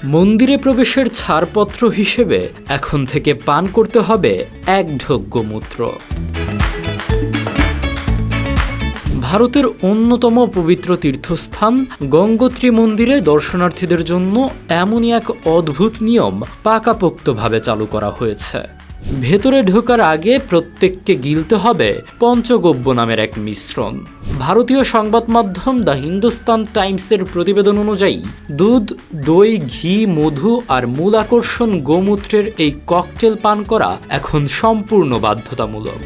মন্দিরে প্রবেশের ছাড়পত্র হিসেবে এখন থেকে পান করতে হবে 1 ঢোক গোমূত্র। ভারতের অন্যতম পবিত্র তীর্থস্থান গঙ্গোত্রী মন্দিরে দর্শনার্থীদের জন্য এমনই এক অদ্ভুত নিয়ম পাকাপোক্তভাবে চালু করা হয়েছে। ভেতরে ঢোকার আগে প্রত্যেককে গিলতে হবে পঞ্চগব্য নামের এক মিশ্রণ। ভারতীয় সংবাদ মাধ্যম দ্য হিন্দুস্তান টাইমসের প্রতিবেদন অনুযায়ী দুধ, দই, ঘি, মধু আর মূল আকর্ষণ গোমূত্রের এই ককটেল পান করা এখন সম্পূর্ণ বাধ্যতামূলক।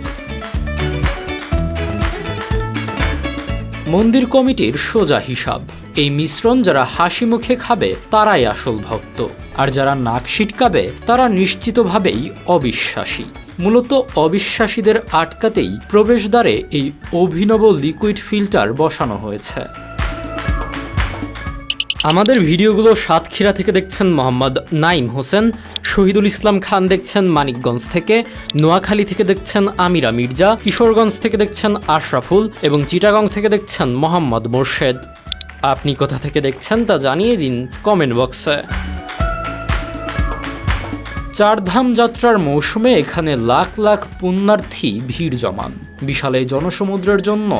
মন্দির কমিটির সোজা হিসাব, এই মিশ্রণ যারা হাসি মুখে খাবে তারাই আসল ভক্ত, আর যারা নাক সিটকাবে তারা নিশ্চিতভাবেই অবিশ্বাসী। মূলত অবিশ্বাসীদের আটকাতেই প্রবেশদ্বারে এই অভিনব লিকুইড ফিল্টার বসানো হয়েছে। আমাদের ভিডিওগুলো সাতক্ষীরা থেকে দেখছেন মোহাম্মদ নাইম হোসেন, শহীদুল ইসলাম খান দেখছেন মানিকগঞ্জ থেকে, নোয়াখালী থেকে দেখছেন আমিরা মির্জা, কিশোরগঞ্জ থেকে দেখছেন আশরাফুল এবং চিটাগং থেকে দেখছেন মোহাম্মদ মোর্শেদ। আপনি কোথা থেকে দেখছেন তা জানিয়ে দিন কমেন্ট বক্সে। চারধাম যাত্রার মৌসুমে এখানে লাখ লাখ পুণ্যার্থী ভিড় জমান। বিশাল এই জনসমুদ্রের জন্য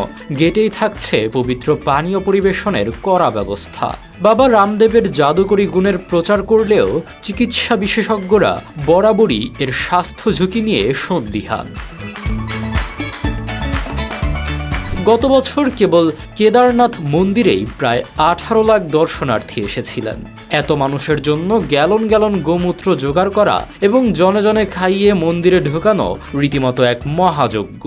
গেটেই থাকছে পবিত্র পানীয় পরিবেশনের কড়া ব্যবস্থা। বাবা রামদেবের জাদুকরী গুণের প্রচার করলেও চিকিৎসা বিশেষজ্ঞরা বরাবরই এর স্বাস্থ্য ঝুঁকি নিয়ে সন্দিহান। গত বছর কেবল কেদারনাথ মন্দিরেই প্রায় 18 লাখ দর্শনার্থী এসেছিলেন। এত মানুষের জন্য গ্যালন গ্যালন গোমূত্র জোগাড় করা এবং জনে জনে খাইয়ে মন্দিরে ঢোকানো রীতিমতো এক মহাযজ্ঞ।